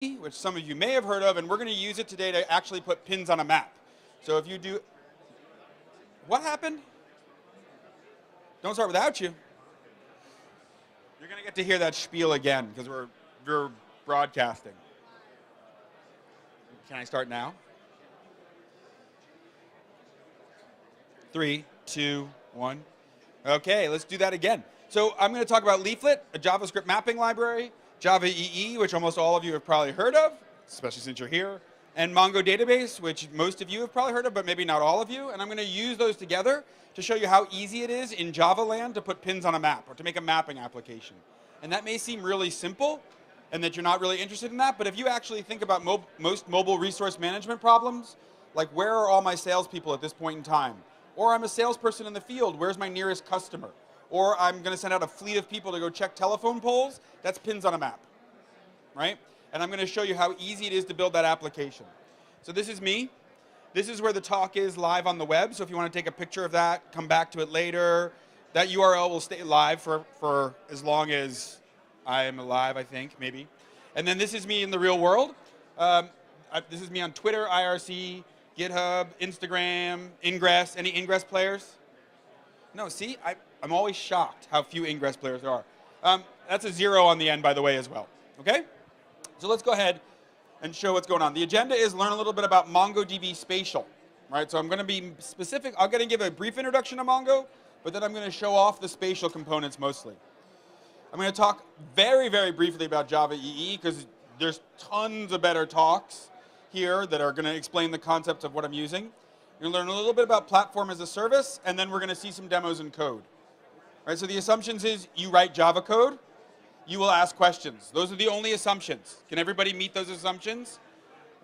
which some of you may have heard of, and we're going to use it today to actually put pins on a map. So if you do, what happened? Don't start without you. You're going to get to hear that spiel again because we're broadcasting. Can I start now? 3, 2, 1. Okay, let's do that again. So I'm going to talk about Leaflet, a JavaScript mapping library, Java EE, which almost all of you have probably heard of, especially since you're here, and Mongo database, which most of you have probably heard of, but maybe not all of you. And I'm going to use those together to show you how easy it is in Java land to put pins on a map or to make a mapping application. And that may seem really simple and that you're not really interested in that, but if you actually think about most mobile resource management problems, like where are all my salespeople at this point in time? Or I'm a salesperson in the field, where's my nearest customer? Or I'm going to send out a fleet of people to go check telephone poles, that's pins on a map, right? And I'm going to show you how easy it is to build that application. So this is me. This is where the talk is live on the web, so if you want to take a picture of that, come back to it later. That URL will stay live for as long as I am alive, I think, maybe. And then this is me in the real world. This is me on Twitter, IRC, GitHub, Instagram, Ingress. Any Ingress players? No, see? I'm always shocked how few Ingress players there are. That's a 0 on the end, by the way, as well. Okay? So let's go ahead and show what's going on. The agenda is learn a little bit about MongoDB spatial. Right? So I'm going to be specific. I'm going to give a brief introduction to Mongo, but then I'm going to show off the spatial components mostly. I'm going to talk very, very briefly about Java EE, because there's tons of better talks here that are going to explain the concepts of what I'm using. You're going to learn a little bit about platform as a service, and then we're going to see some demos in code. Right, so the assumptions is you write Java code, you will ask questions. Those are the only assumptions. Can everybody meet those assumptions?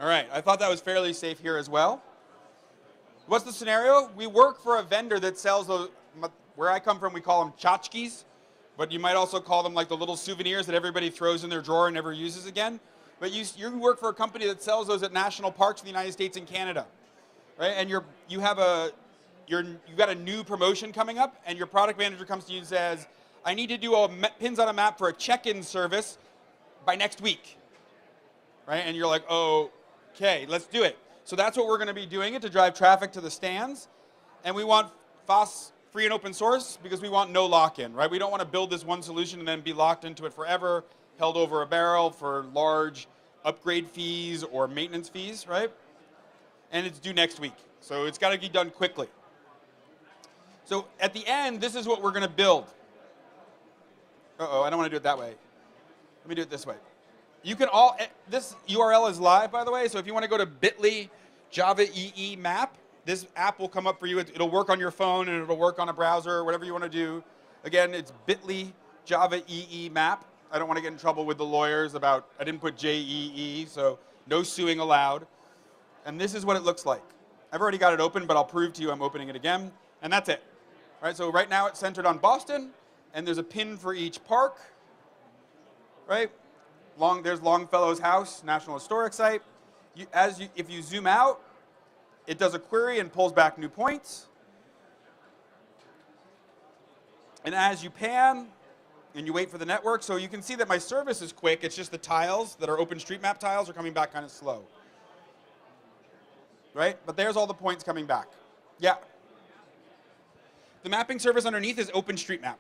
All right, I thought that was fairly safe here as well. What's the scenario? We work for a vendor that sells those, where I come from we call them tchotchkes, but you might also call them like the little souvenirs that everybody throws in their drawer and never uses again. But you work for a company that sells those at national parks in the United States and Canada, right? And you've got a new promotion coming up, and your product manager comes to you and says, I need to do pins on a map for a check-in service by next week, right? And you're like, oh, okay, let's do it. So that's what we're going to be doing it to drive traffic to the stands. And we want FOSS free and open source because we want no lock-in, right? We don't want to build this one solution and then be locked into it forever, held over a barrel for large upgrade fees or maintenance fees, right? And it's due next week. So it's got to be done quickly. So at the end, this is what we're going to build. Uh-oh, I don't want to do it that way. Let me do it this way. You can this URL is live, by the way, so if you want to go to bit.ly Java EE map, this app will come up for you. It'll work on your phone, and it'll work on a browser, whatever you want to do. Again, it's bit.ly Java EE map. I don't want to get in trouble with the lawyers about, I didn't put JEE, so no suing allowed. And this is what it looks like. I've already got it open, but I'll prove to you I'm opening it again. And that's it. All right, so right now it's centered on Boston, and there's a pin for each park, right? There's Longfellow's house, National Historic Site. If you zoom out, it does a query and pulls back new points. And as you pan, and you wait for the network, so you can see that my service is quick. It's just the tiles that are OpenStreetMap tiles are coming back kind of slow. Right? But there's all the points coming back. Yeah. The mapping service underneath is OpenStreetMap.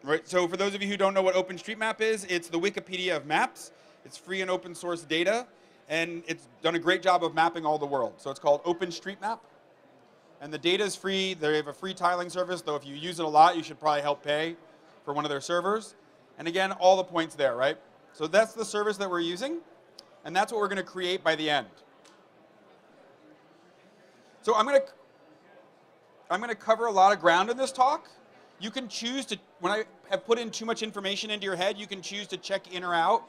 Right? So for those of you who don't know what OpenStreetMap is, it's the Wikipedia of maps. It's free and open source data, and it's done a great job of mapping all the world. So it's called OpenStreetMap. And the data is free. They have a free tiling service, though if you use it a lot, you should probably help pay for one of their servers. And again, all the points there, right? So that's the service that we're using, and that's what we're going to create by the end. So I'm going to cover a lot of ground in this talk. You can choose to, when I have put in too much information into your head, you can choose to check in or out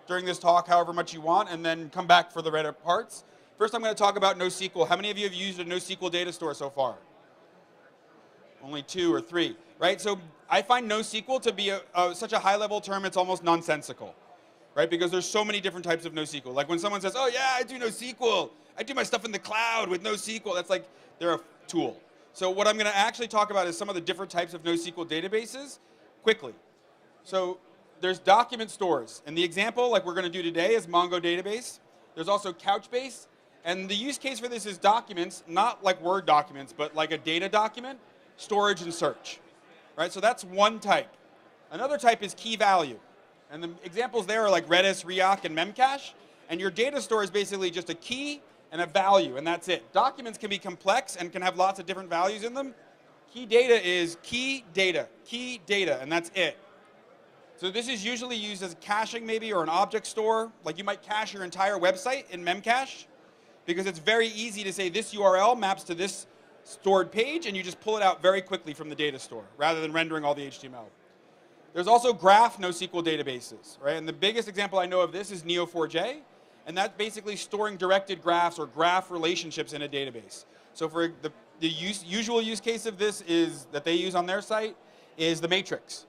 during this talk however much you want, and then come back for the redder parts. First, I'm going to talk about NoSQL. How many of you have used a NoSQL data store so far? Only 2 or 3, right? So I find NoSQL to be such a high-level term, it's almost nonsensical, right? Because there's so many different types of NoSQL. Like when someone says, oh yeah, I do NoSQL. I do my stuff in the cloud with NoSQL. That's like they're a tool. So what I'm going to actually talk about is some of the different types of NoSQL databases quickly. So there's document stores. And the example, like we're going to do today, is Mongo database. There's also Couchbase. And the use case for this is documents, not like Word documents, but like a data document, storage and search. Right? So that's one type. Another type is key value. And the examples there are like Redis, Riak, and Memcache. And your data store is basically just a key and a value, and that's it. Documents can be complex and can have lots of different values in them. Key data is key data, and that's it. So this is usually used as caching maybe, or an object store. Like you might cache your entire website in Memcache, because it's very easy to say this URL maps to this stored page, and you just pull it out very quickly from the data store, rather than rendering all the HTML. There's also graph NoSQL databases, right? And the biggest example I know of this is Neo4j, and that's basically storing directed graphs or graph relationships in a database. So for the usual use case of this is that they use on their site is the matrix,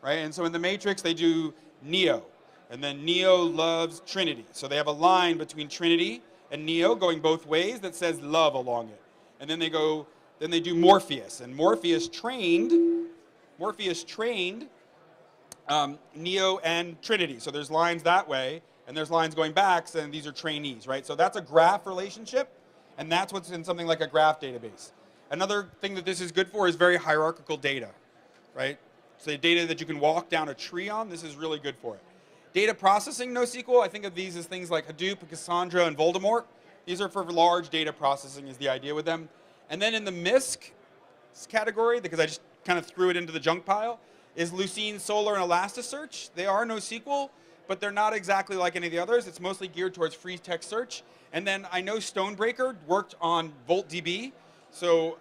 right? And so in the matrix they do Neo, and then Neo loves Trinity. So they have a line between Trinity and Neo going both ways that says love along it. And then they do Morpheus, and Morpheus trained Neo and Trinity. So there's lines that way, and there's lines going back, and these are trainees, right? So that's a graph relationship, and that's what's in something like a graph database. Another thing that this is good for is very hierarchical data, right? So the data that you can walk down a tree on, this is really good for it. Data processing NoSQL, I think of these as things like Hadoop, Cassandra, and Voldemort. These are for large data processing is the idea with them. And then in the MISC category, because I just kind of threw it into the junk pile, is Lucene, Solr, and Elasticsearch. They are NoSQL, but they're not exactly like any of the others. It's mostly geared towards free text search. And then I know Stonebreaker worked on VoltDB. So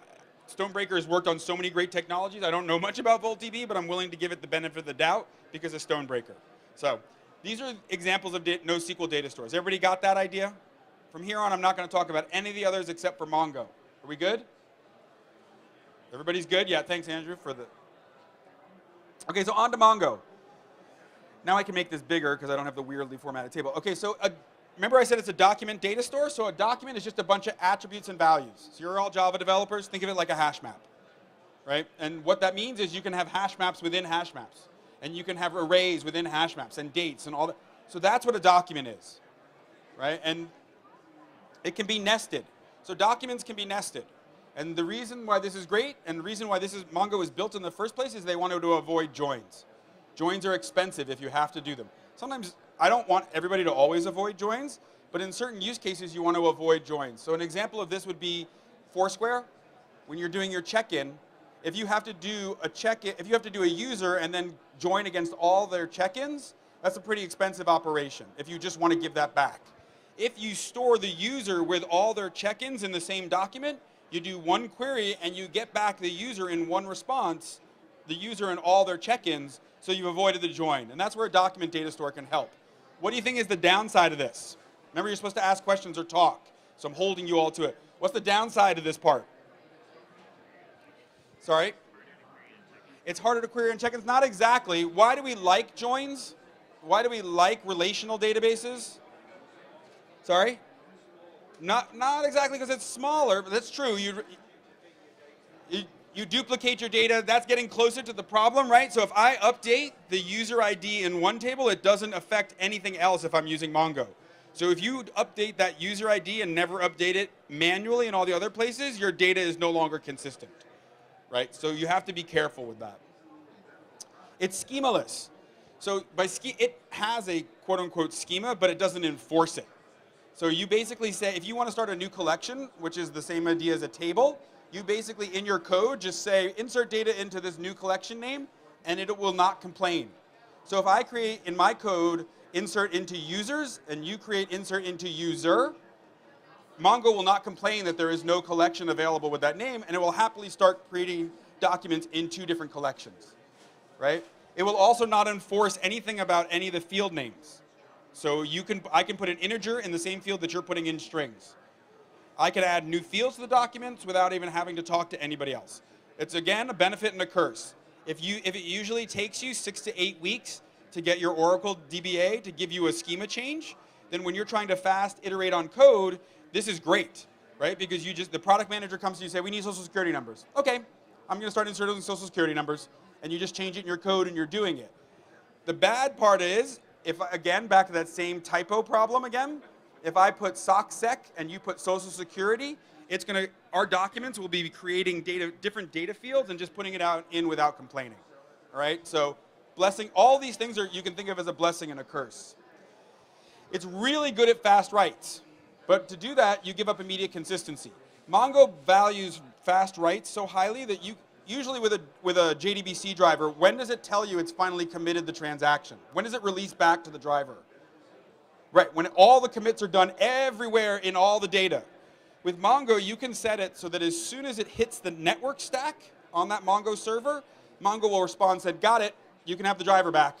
Stonebreaker has worked on so many great technologies. I don't know much about VoltDB, but I'm willing to give it the benefit of the doubt because of Stonebreaker. So these are examples of NoSQL data stores. Everybody got that idea? From here on, I'm not going to talk about any of the others except for Mongo. Are we good? Everybody's good? Yeah, thanks, Andrew, for the... Okay, so on to Mongo. Now I can make this bigger because I don't have the weirdly formatted table. Okay, so remember I said it's a document data store? So a document is just a bunch of attributes and values. So you're all Java developers. Think of it like a hash map, right? And what that means is you can have hash maps within hash maps. And you can have arrays within hash maps and dates and all that. So that's what a document is, right? And it can be nested. So documents can be nested. And the reason why this is great, and the reason why Mongo is built in the first place, is they wanted to avoid joins. Joins are expensive if you have to do them. Sometimes I don't want everybody to always avoid joins, but in certain use cases you want to avoid joins. So an example of this would be Foursquare. When you're doing your check-in, if you have to do a check-in, if you have to do a user and then join against all their check-ins, that's a pretty expensive operation if you just want to give that back. If you store the user with all their check-ins in the same document, you do one query and you get back the user in one response, the user and all their check-ins, so you've avoided the join. And that's where a document data store can help. What do you think is the downside of this? Remember, you're supposed to ask questions or talk, so I'm holding you all to it. What's the downside of this part? Sorry? It's harder to query and check-ins? Not exactly. Why do we like joins? Why do we like relational databases? Sorry? Not exactly because it's smaller, but that's true. You duplicate your data. That's getting closer to the problem, right? So if I update the user ID in one table, it doesn't affect anything else if I'm using Mongo. So if you update that user ID and never update it manually in all the other places, your data is no longer consistent, right? So you have to be careful with that. It's schemaless. So it has a quote-unquote schema, but it doesn't enforce it. So you basically say, if you want to start a new collection, which is the same idea as a table, you basically, in your code, just say, insert data into this new collection name, and it will not complain. So if I create, in my code, insert into users, and you create insert into user, Mongo will not complain that there is no collection available with that name, and it will happily start creating documents in two different collections, right? It will also not enforce anything about any of the field names. So I can put an integer in the same field that you're putting in strings. I can add new fields to the documents without even having to talk to anybody else. It's, again, a benefit and a curse. If it usually takes you 6 to 8 weeks to get your Oracle DBA to give you a schema change, then when you're trying to fast iterate on code, this is great, right? Because the product manager comes to you and say, we need social security numbers. Okay, I'm going to start inserting social security numbers, and you just change it in your code and you're doing it. The bad part is, again, back to that same typo problem again, if I put socksec and you put social security, our documents will be creating different data fields and just putting it in without complaining. All right? So all these things you can think of as a blessing and a curse. It's really good at fast writes. But to do that, you give up immediate consistency. Mongo values fast writes so highly that usually with a JDBC driver, when does it tell you it's finally committed the transaction? When does it release back to the driver? Right, when all the commits are done everywhere in all the data. With Mongo, you can set it so that as soon as it hits the network stack on that Mongo server, Mongo will respond and say, got it, you can have the driver back.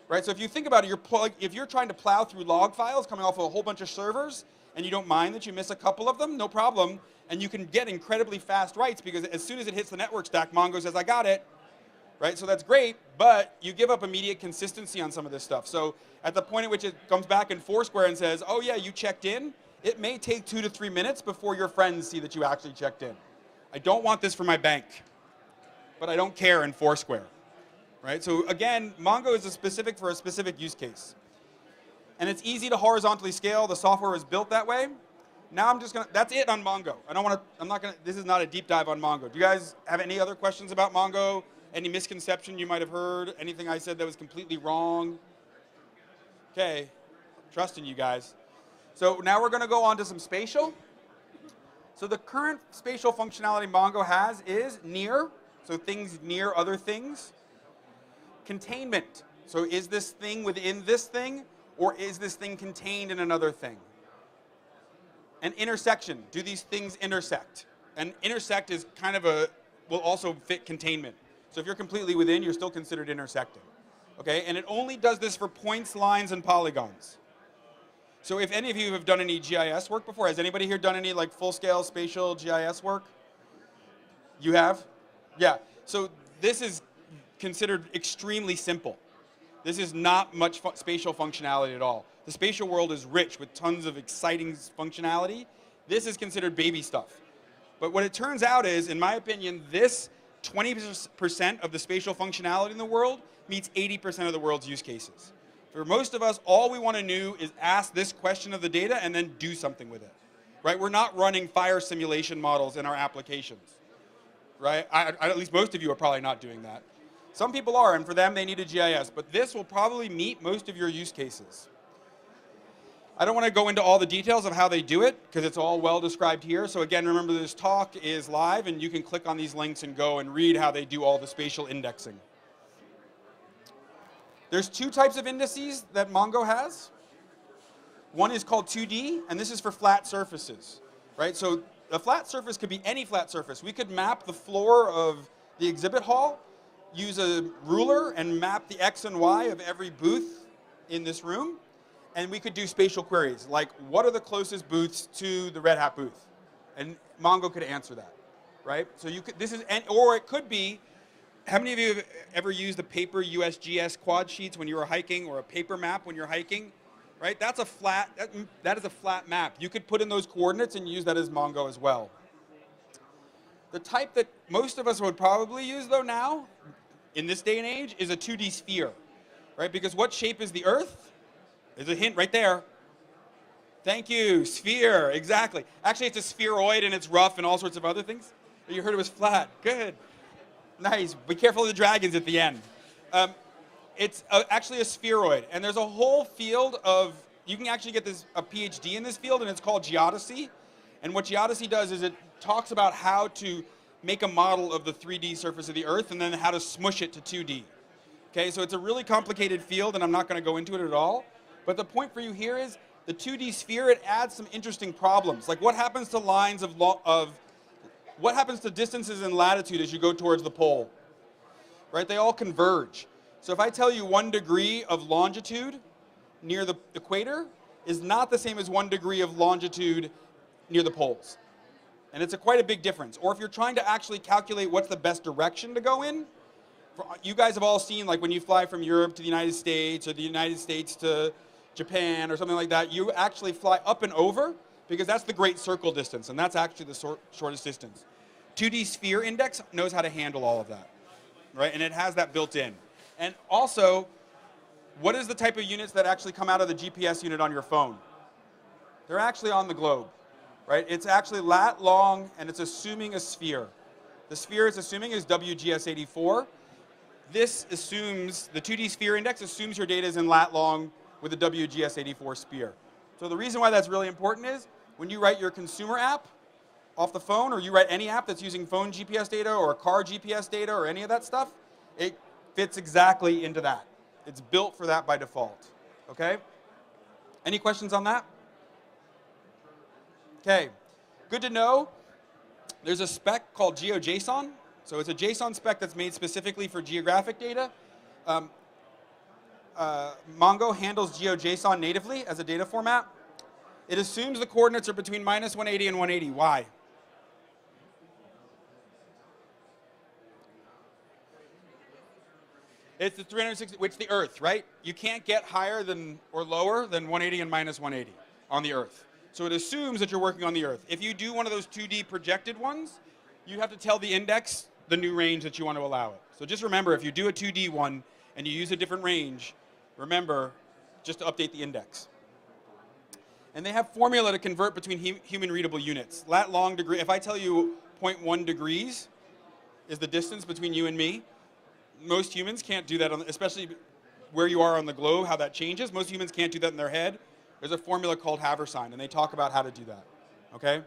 Right, so if you think about it, if you're trying to plow through log files coming off of a whole bunch of servers, and you don't mind that you miss a couple of them, no problem, and you can get incredibly fast writes because as soon as it hits the network stack, Mongo says, I got it. Right, so that's great, but you give up immediate consistency on some of this stuff. So at the point at which it comes back in Foursquare and says, oh yeah, you checked in, it may take 2 to 3 minutes before your friends see that you actually checked in. I don't want this for my bank, but I don't care in Foursquare. Right? So again, Mongo is specific for a specific use case. And it's easy to horizontally scale. The software is built that way. Now that's it on Mongo. This is not a deep dive on Mongo. Do you guys have any other questions about Mongo? Any misconception you might have heard? Anything I said that was completely wrong? Okay, trusting you guys. So now we're going to go on to some spatial. So the current spatial functionality Mongo has is near, so things near other things. Containment, so is this thing within this thing, or is this thing contained in another thing? And intersection, do these things intersect? And intersect is will also fit containment. So if you're completely within, you're still considered intersecting. Okay, and it only does this for points, lines, and polygons. So if any of you have done any GIS work before, has anybody here done any like full-scale spatial GIS work? You have? Yeah, so this is considered extremely simple. This is not much spatial functionality at all. The spatial world is rich with tons of exciting functionality. This is considered baby stuff. But what it turns out is, in my opinion, this 20% of the spatial functionality in the world meets 80% of the world's use cases. For most of us, all we want to do is ask this question of the data and then do something with it. Right? We're not running fire simulation models in our applications. Right? At least most of you are probably not doing that. Some people are, and for them, they need a GIS. But this will probably meet most of your use cases. I don't want to go into all the details of how they do it, because it's all well described here. So again, remember this talk is live, and you can click on these links and go and read how they do all the spatial indexing. There's 2 types of indices that Mongo has. One is called 2D, and this is for flat surfaces. Right? So a flat surface could be any flat surface. We could map the floor of the exhibit hall, use a ruler and map the X and Y of every booth in this room, and we could do spatial queries, like what are the closest booths to the Red Hat booth? And Mongo could answer that, right? So or it could be, how many of you have ever used a paper USGS quad sheets when you were hiking, or a paper map when you're hiking, right? That is a flat map. You could put in those coordinates and use that as Mongo as well. The type that most of us would probably use though now, in this day and age, is a 2D sphere, right? Because what shape is the Earth? There's a hint right there. Thank you, sphere, exactly. Actually, it's a spheroid and it's rough and all sorts of other things. You heard it was flat, good. Nice, be careful of the dragons at the end. It's actually a spheroid, and there's a whole field of, you can actually get a PhD in this field, and it's called geodesy. And what geodesy does is it talks about how to make a model of the 3D surface of the Earth and then how to smush it to 2D. Okay, so it's a really complicated field, and I'm not going to go into it at all. But the point for you here is the 2D sphere, it adds some interesting problems. Like what happens to lines what happens to distances in latitude as you go towards the pole? Right, they all converge. So if I tell you 1 degree of longitude near the equator is not the same as 1 degree of longitude near the poles. And it's quite a big difference. Or if you're trying to actually calculate what's the best direction to go in, you guys have all seen, like when you fly from Europe to the United States, or the United States to Japan, or something like that, you actually fly up and over, because that's the great circle distance, and that's actually the shortest distance. 2D sphere index knows how to handle all of that, right? And it has that built in. And also, what is the type of units that actually come out of the GPS unit on your phone? They're actually on the globe, right? It's actually lat long, and it's assuming a sphere. The sphere it's assuming is WGS84. This assumes, the 2D sphere index assumes your data is in lat long with a WGS84 sphere. So the reason why that's really important is when you write your consumer app off the phone, or you write any app that's using phone GPS data or car GPS data or any of that stuff, it fits exactly into that. It's built for that by default, okay? Any questions on that? Okay, good to know. There's a spec called GeoJSON. So it's a JSON spec that's made specifically for geographic data. Mongo handles GeoJSON natively as a data format. It assumes the coordinates are between -180 and 180. Why? It's the 360, which the Earth, right? You can't get higher than or lower than 180 and -180 on the Earth. So it assumes that you're working on the Earth. If you do one of those 2D projected ones, you have to tell the index the new range that you want to allow it. So just remember, if you do a 2D one and you use a different range, remember just to update the index. And they have formula to convert between human readable units. Lat long degree, if I tell you 0.1 degrees is the distance between you and me, most humans can't do that, especially where you are on the globe, how that changes. Most humans can't do that in their head. There's a formula called Haversine, and they talk about how to do that, okay?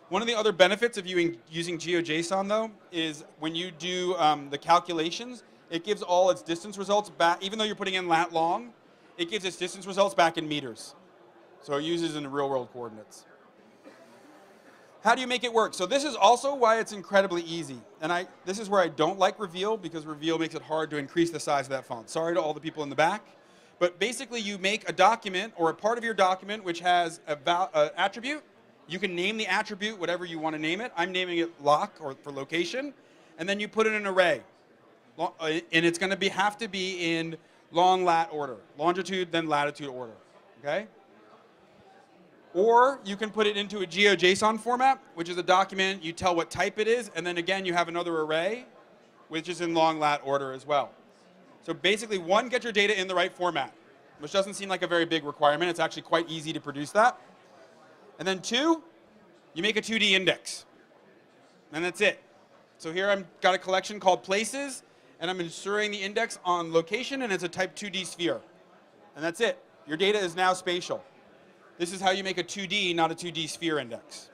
One of the other benefits of using GeoJSON, though, is when you do the calculations, it gives all its distance results back. Even though you're putting in lat long, it gives its distance results back in meters. So it uses in real-world coordinates. How do you make it work? So this is also why it's incredibly easy. And this is where I don't like Reveal, because Reveal makes it hard to increase the size of that font. Sorry to all the people in the back. But basically, you make a document or a part of your document which has an attribute. You can name the attribute whatever you want to name it. I'm naming it lock or for location. And then you put in an array. And it's going to have to be in long lat order. Longitude, then latitude order. Okay? Or you can put it into a GeoJSON format, which is a document. You tell what type it is. And then again, you have another array, which is in long lat order as well. So basically, one, get your data in the right format, which doesn't seem like a very big requirement. It's actually quite easy to produce that. And then two, you make a 2D index. And that's it. So here I've got a collection called places, and I'm inserting the index on location, and it's a type 2D sphere. And that's it. Your data is now spatial. This is how you make a 2D, not a 2D sphere index.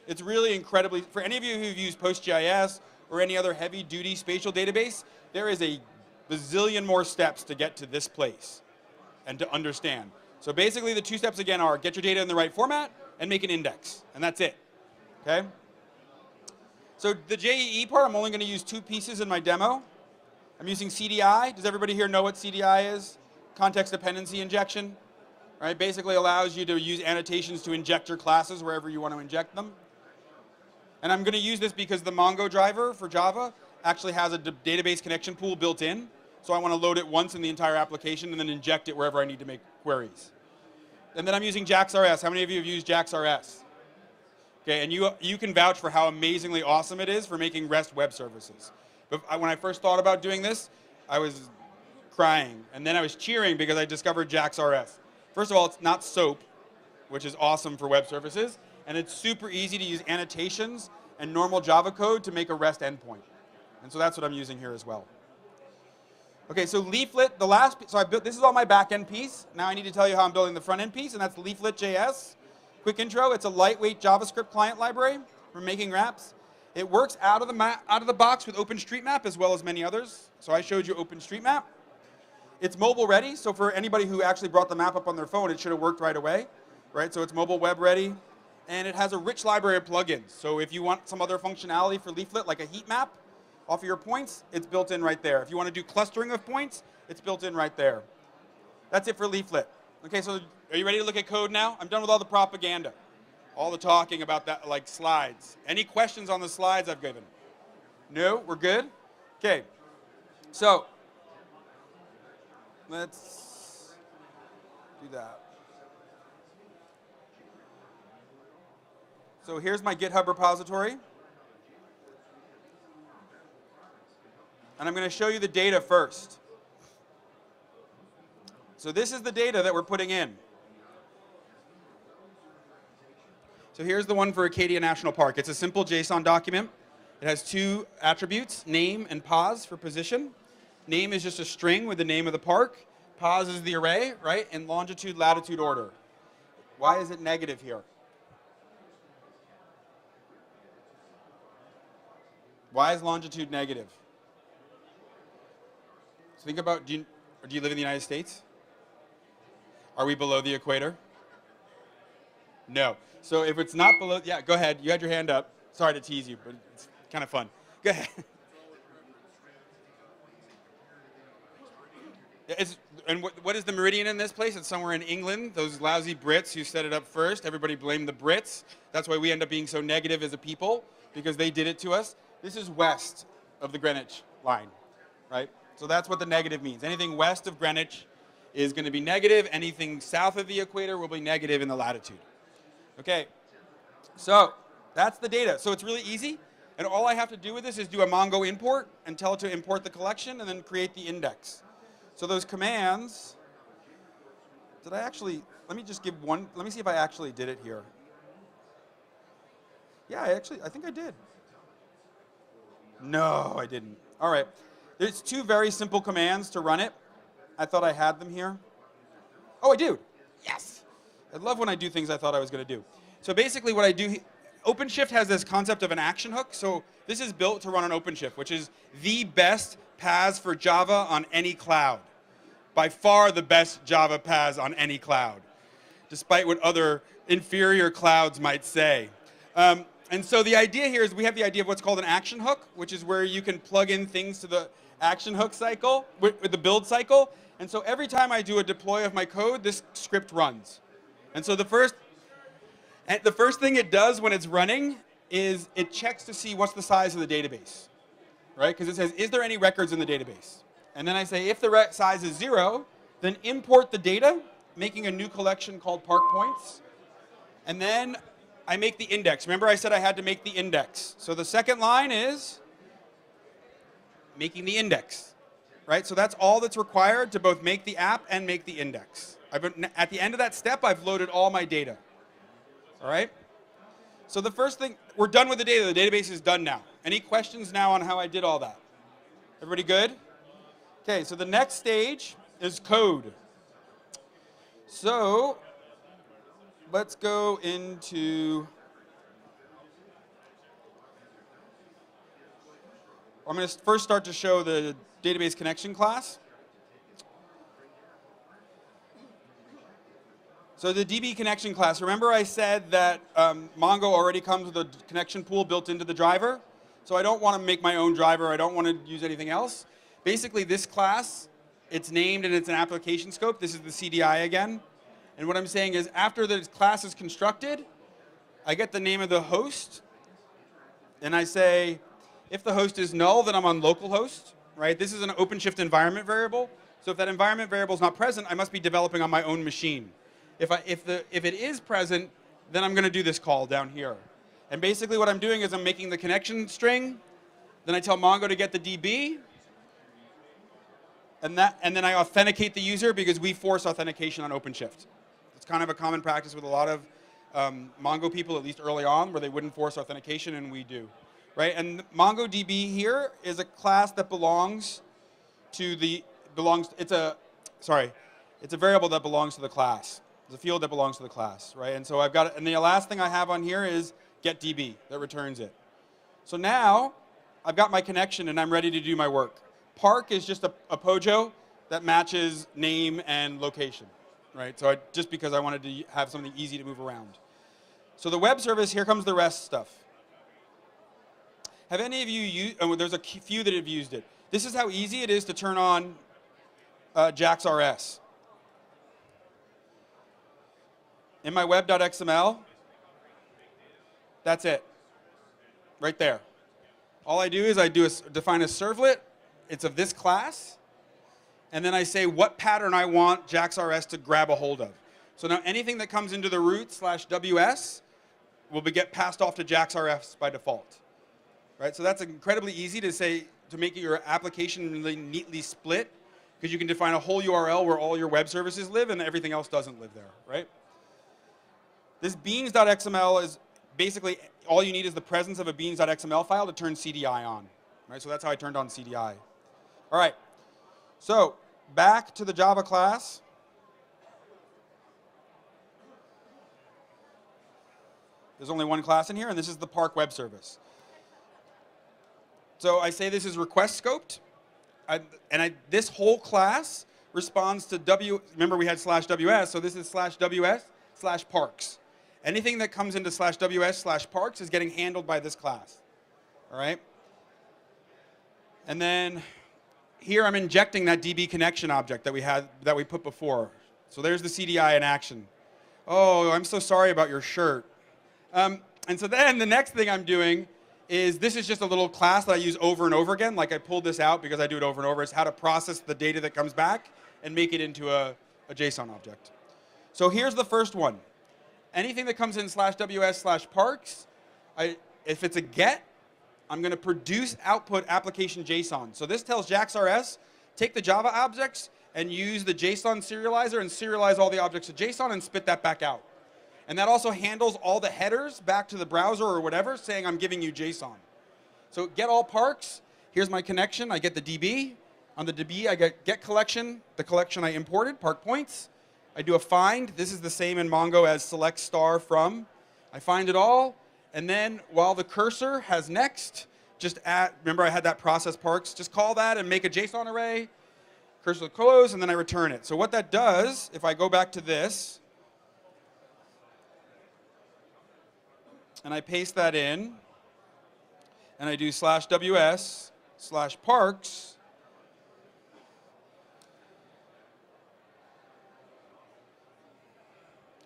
It's really incredibly, for any of you who've used PostGIS or any other heavy-duty spatial database, there is a bazillion more steps to get to this place and to understand. So basically, the two steps again are get your data in the right format and make an index, and that's it, okay? So the JEE part, I'm only going to use two pieces in my demo. I'm using CDI. Does everybody here know what CDI is? Context dependency injection, right? Basically allows you to use annotations to inject your classes wherever you want to inject them. And I'm going to use this because the Mongo driver for Java actually has a database connection pool built in. So I want to load it once in the entire application and then inject it wherever I need to make queries. And then I'm using JAX-RS. How many of you have used JAX-RS? Okay, and you can vouch for how amazingly awesome it is for making REST web services. But when I first thought about doing this, I was crying. And then I was cheering because I discovered JAX-RS. First of all, it's not SOAP, which is awesome for web services. And it's super easy to use annotations and normal Java code to make a REST endpoint. And so that's what I'm using here as well. Okay, so Leaflet, this is all my back-end piece. Now I need to tell you how I'm building the front-end piece, and that's Leaflet.js. Quick intro, it's a lightweight JavaScript client library for making wraps. It works out of the box with OpenStreetMap as well as many others. So I showed you OpenStreetMap. It's mobile ready, so for anybody who actually brought the map up on their phone, it should have worked right away, right? So it's mobile web ready. And it has a rich library of plugins. So if you want some other functionality for Leaflet, like a heat map off of your points, it's built in right there. If you want to do clustering of points, it's built in right there. That's it for Leaflet. Okay, so are you ready to look at code now? I'm done with all the propaganda, all the talking about that, like slides. Any questions on the slides I've given? No, we're good? Okay, so let's do that. So here's my GitHub repository. And I'm going to show you the data first. So this is the data that we're putting in. So here's the one for Acadia National Park. It's a simple JSON document. It has two attributes, name and pos for position. Name is just a string with the name of the park. Pos is the array, right? In longitude, latitude order. Why is it negative here? Why is longitude negative? So think about, do you live in the United States? Are we below the equator? No. So if it's not below, yeah, go ahead. You had your hand up. Sorry to tease you, but it's kind of fun. Go ahead. And what is the meridian in this place? It's somewhere in England. Those lousy Brits who set it up first. Everybody blamed the Brits. That's why we end up being so negative as a people, because they did it to us. This is west of the Greenwich line, right? So that's what the negative means. Anything west of Greenwich is going to be negative. Anything south of the equator will be negative in the latitude. Okay, so that's the data. So it's really easy. And all I have to do with this is do a Mongo import and tell it to import the collection and then create the index. So those commands, did I actually, let me just give one, let me see if I actually did it here. Yeah, I think I did. No, I didn't. All right. There's two very simple commands to run it. I thought I had them here. Oh, I do. Yes. I love when I do things I thought I was going to do. So basically what I do, OpenShift has this concept of an action hook. So this is built to run on OpenShift, which is the best paths for Java on any cloud. By far the best Java paths on any cloud, despite what other inferior clouds might say. And so the idea here is we have the idea of what's called an action hook, which is where you can plug in things to the action hook cycle, with the build cycle. And so every time I do a deploy of my code, this script runs. And so the first thing it does when it's running is it checks to see what's the size of the database, right? Because it says, is there any records in the database? And then I say, if the size is 0, then import the data, making a new collection called park points. And then I make the index. Remember I said I had to make the index. So the second line is making the index, right? So that's all that's required to both make the app and make the index. At the end of that step, I've loaded all my data, all right? So the first thing, we're done with the data. The database is done now. Any questions now on how I did all that? Everybody good? Okay, so the next stage is code. So let's go into, I'm going to first start to show the database connection class. So the DB connection class, remember I said that Mongo already comes with a connection pool built into the driver? So I don't want to make my own driver. I don't want to use anything else. Basically, this class, it's named and it's an application scope. This is the CDI again. And what I'm saying is after the class is constructed, I get the name of the host. And I say, if the host is null, then I'm on localhost, right? This is an OpenShift environment variable. So if that environment variable is not present, I must be developing on my own machine. If it is present, then I'm going to do this call down here. And basically what I'm doing is I'm making the connection string. Then I tell Mongo to get the DB. And then I authenticate the user because we force authentication on OpenShift. It's kind of a common practice with a lot of Mongo people, at least early on, where they wouldn't force authentication, and we do. Right? And MongoDB here is a class that belongs to it's a variable that belongs to the class. It's a field that belongs to the class, right? And so I've got, and the last thing I have on here is getDB that returns it. So now I've got my connection and I'm ready to do my work. Park is just a POJO that matches name and location, right? So just because I wanted to have something easy to move around. So the web service, here comes the REST stuff. Have any of you used, there's a few that have used it. This is how easy it is to turn on JAX-RS. In my web.xml, that's it, right there. All I do is define a servlet. It's of this class. And then I say what pattern I want JAX-RS to grab a hold of. So now anything that comes into the root/WS will get passed off to JAX-RS by default. Right? So that's incredibly easy to say, to make your application really neatly split because you can define a whole URL where all your web services live and everything else doesn't live there, right? This beans.xml is basically all you need is the presence of a beans.xml file to turn CDI on, right? So that's how I turned on CDI. All right, so back to the Java class. There's only one class in here, and this is the Park web service. So I say this is request scoped, this whole class responds to remember we had /ws, so this is /ws/parks. Anything that comes into /ws/parks is getting handled by this class, all right? And then here I'm injecting that DB connection object that we put before. So there's the CDI in action. Oh, I'm so sorry about your shirt. And so then the next thing I'm doing is this is just a little class that I use over and over again. Like I pulled this out because I do it over and over. It's how to process the data that comes back and make it into a JSON object. So here's the first one. Anything that comes in /ws/parks, if it's a get, I'm going to produce output application JSON. So this tells JAX-RS, take the Java objects and use the JSON serializer and serialize all the objects to JSON and spit that back out. And that also handles all the headers back to the browser or whatever, saying I'm giving you JSON. So get all parks. Here's my connection. I get the DB. On the DB, I get collection, the collection I imported, park points. I do a find. This is the same in Mongo as select star from. I find it all. And then while the cursor has next, just remember I had that process parks, just call that and make a JSON array. Cursor close, and then I return it. So what that does, if I go back to this, and I paste that in, and I do /ws/parks,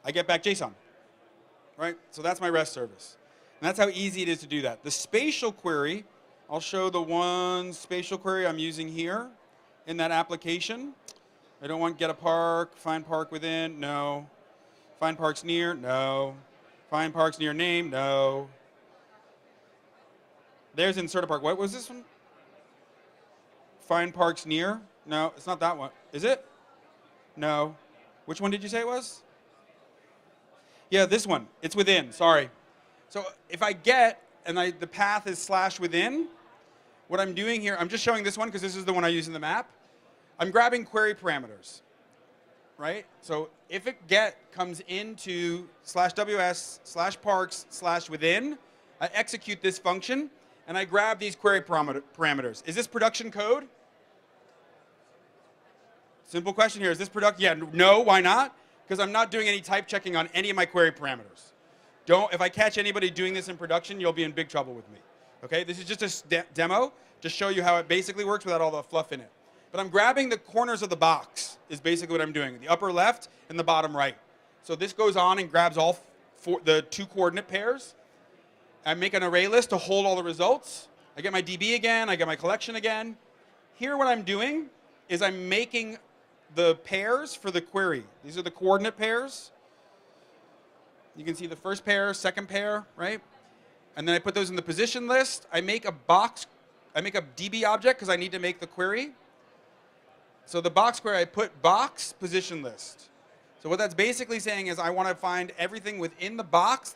I get back JSON, right? So that's my REST service. And that's how easy it is to do that. The spatial query, I'll show the one spatial query I'm using here in that application. I don't want get a park, find park within, no. Find parks near, no. Find parks near name, no. There's insert a park. What was this one? Find parks near? No, it's not that one. Is it? No. Which one did you say it was? Yeah, this one. It's within, sorry. So if I get, and the path is /within, what I'm doing here, I'm just showing this one because this is the one I use in the map. I'm grabbing query parameters, right? So if a get comes into /ws/parks/within, I execute this function, and I grab these query parameters. Is this production code? Simple question here. Is this production? Yeah, no, why not? Because I'm not doing any type checking on any of my query parameters. If I catch anybody doing this in production, you'll be in big trouble with me. Okay, this is just a demo to show you how it basically works without all the fluff in it. But I'm grabbing the corners of the box is basically what I'm doing, the upper left and the bottom right. So this goes on and grabs all the 2 coordinate pairs. I make an array list to hold all the results. I get my DB again, I get my collection again. Here what I'm doing is I'm making the pairs for the query. These are the coordinate pairs. You can see the first pair, second pair, right? And then I put those in the position list. I make a box, I make a DB object because I need to make the query. So the box query, I put box position list. So what that's basically saying is I want to find everything within the box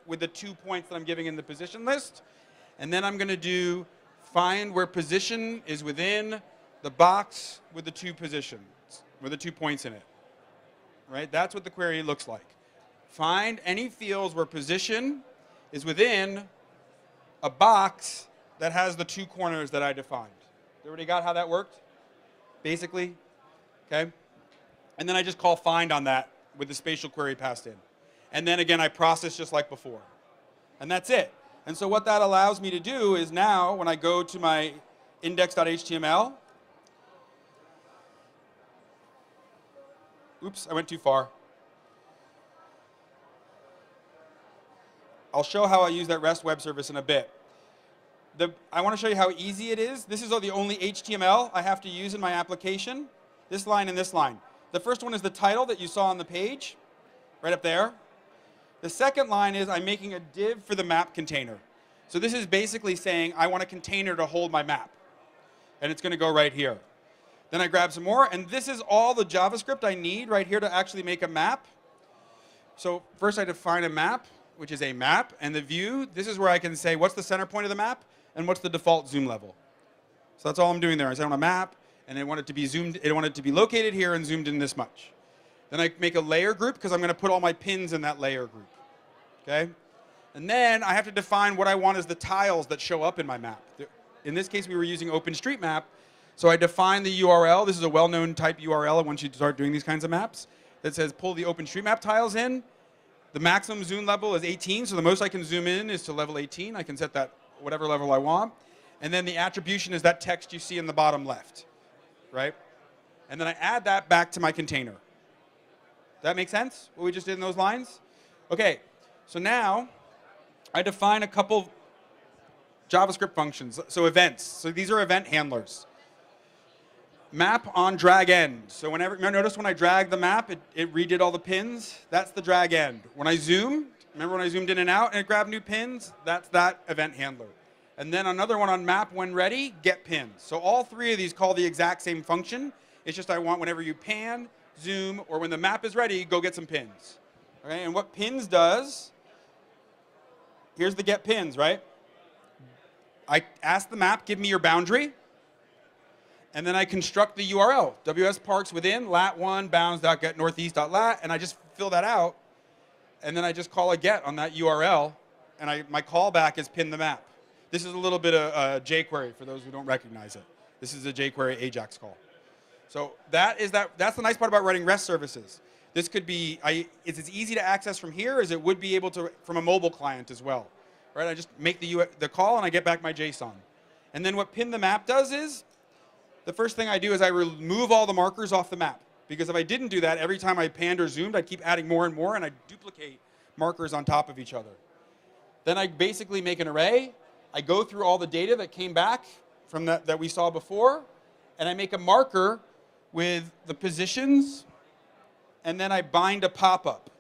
with the 2 points that I'm giving in the position list. And then I'm going to do find where position is within the box with the 2 positions, with the 2 points in it. Right? That's what the query looks like. Find any fields where position is within a box that has the 2 corners that I defined. Everybody got how that worked? Basically? Okay? And then I just call find on that with the spatial query passed in. And then again, I process just like before. And that's it. And so what that allows me to do is now, when I go to my index.html, oops, I went too far. I'll show how I use that REST web service in a bit. I want to show you how easy it is. This is the only HTML I have to use in my application. This line and this line. The first one is the title that you saw on the page, right up there. The second line is I'm making a div for the map container. So this is basically saying I want a container to hold my map. And it's going to go right here. Then I grab some more, and this is all the JavaScript I need right here to actually make a map. So first I define a map, which is a map, and the view, this is where I can say what's the center point of the map and what's the default zoom level. So that's all I'm doing there. I say on a map, and I want it to be zoomed, I want it to be located here and zoomed in this much. Then I make a layer group because I'm going to put all my pins in that layer group. Okay? And then I have to define what I want as the tiles that show up in my map. In this case, we were using OpenStreetMap. So I define the URL. This is a well-known type URL once you start doing these kinds of maps that says pull the OpenStreetMap tiles in. The maximum zoom level is 18, so the most I can zoom in is to level 18. I can set that whatever level I want. And then the attribution is that text you see in the bottom left, right? And then I add that back to my container. Does that make sense, what we just did in those lines? Okay, so now I define a couple JavaScript functions, so events. So these are event handlers. Map on drag end. So whenever, notice when I drag the map, it redid all the pins. That's the drag end. When I zoom, remember when I zoomed in and out and it grabbed new pins? That's that event handler. And then another one on map when ready, get pins. So all three of these call the exact same function. It's just I want whenever you pan, zoom, or when the map is ready, go get some pins. Okay, and what pins does, here's the get pins, right? I ask the map, give me your boundary. And then I construct the URL, wsparks within lat1 bounds.getNortheast.lat, and I just fill that out. And then I just call a get on that URL, and my callback is pin the map. This is a little bit of jQuery for those who don't recognize it. This is a jQuery AJAX call. So that's the nice part about writing REST services. This could be, it's as easy to access from here as it would be able to from a mobile client as well. Right? I just make the call and I get back my JSON. And then what pin the map does is, the first thing I do is I remove all the markers off the map. Because if I didn't do that, every time I panned or zoomed, I'd keep adding more and more, and I'd duplicate markers on top of each other. Then I basically make an array. I go through all the data that came back from that we saw before, and I make a marker with the positions, and then I bind a pop-up.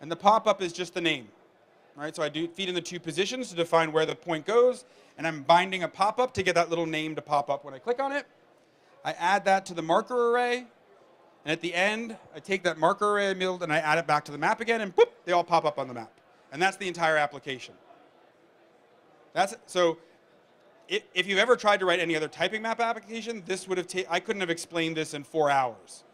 And the pop-up is just the name. Right? So I feed in the two positions to define where the point goes, and I'm binding a pop-up to get that little name to pop up when I click on it. I add that to the marker array, and at the end, I take that marker array I milled and I add it back to the map again, and boop, they all pop up on the map. And that's the entire application. So if you've ever tried to write any other typing map application, this would have I couldn't have explained this in 4 hours,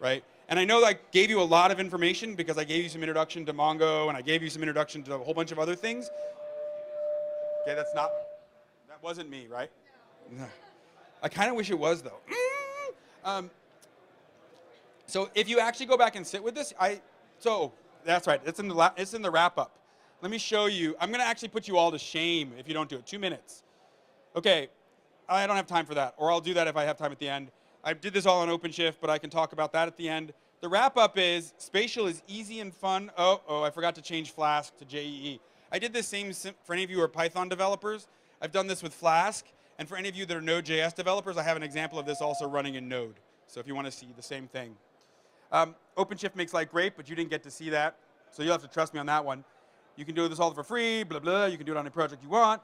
right? And I know that I gave you a lot of information because I gave you some introduction to Mongo, and I gave you some introduction to a whole bunch of other things. Okay, that wasn't me, right? No. I kind of wish it was, though. So if you actually go back and sit with this, so that's right. It's in the wrap-up. Let me show you. I'm going to actually put you all to shame if you don't do it. 2 minutes. Okay, I don't have time for that, or I'll do that if I have time at the end. I did this all on OpenShift, but I can talk about that at the end. The wrap-up is spatial is easy and fun. Oh, I forgot to change Flask to JEE. I did this same for any of you who are Python developers. I've done this with Flask. And for any of you that are Node.js developers, I have an example of this also running in Node. So if you want to see the same thing. OpenShift makes life great, but you didn't get to see that. So you'll have to trust me on that one. You can do this all for free, blah, blah. You can do it on any project you want.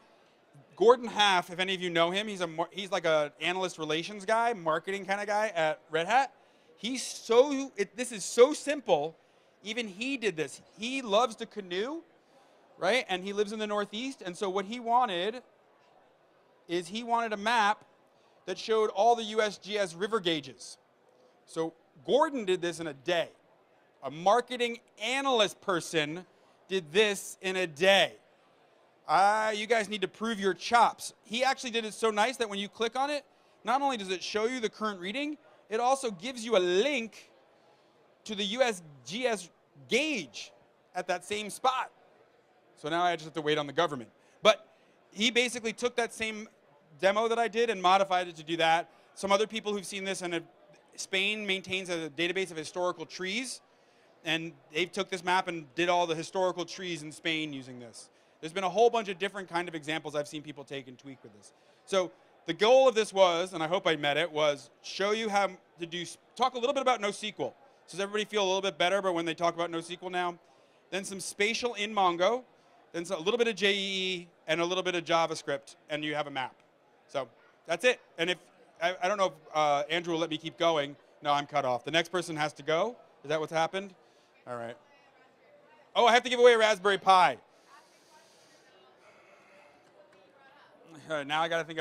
Gordon Half, if any of you know him, he's like an analyst relations guy, marketing kind of guy at Red Hat. This is so simple. Even he did this. He loves to canoe, right? And he lives in the Northeast. And so what he wanted is he wanted a map that showed all the USGS river gauges. So Gordon did this in a day. A marketing analyst person did this in a day. You guys need to prove your chops. He actually did it so nice that when you click on it, not only does it show you the current reading, it also gives you a link to the USGS gauge at that same spot. So now I just have to wait on the government. But he basically took that same demo that I did and modified it to do that. Some other people who've seen this, and Spain maintains a database of historical trees, and they took this map and did all the historical trees in Spain using this. There's been a whole bunch of different kind of examples I've seen people take and tweak with this. So the goal of this was, and I hope I met it, was show you how to talk a little bit about NoSQL. So does everybody feel a little bit better about when they talk about NoSQL now? Then some spatial in Mongo, then a little bit of JEE, and a little bit of JavaScript, and you have a map. So that's it. And if I don't know if Andrew will let me keep going. No, I'm cut off. The next person has to go. Is that what's happened? All right. Oh, I have to give away a Raspberry Pi. Now I got to think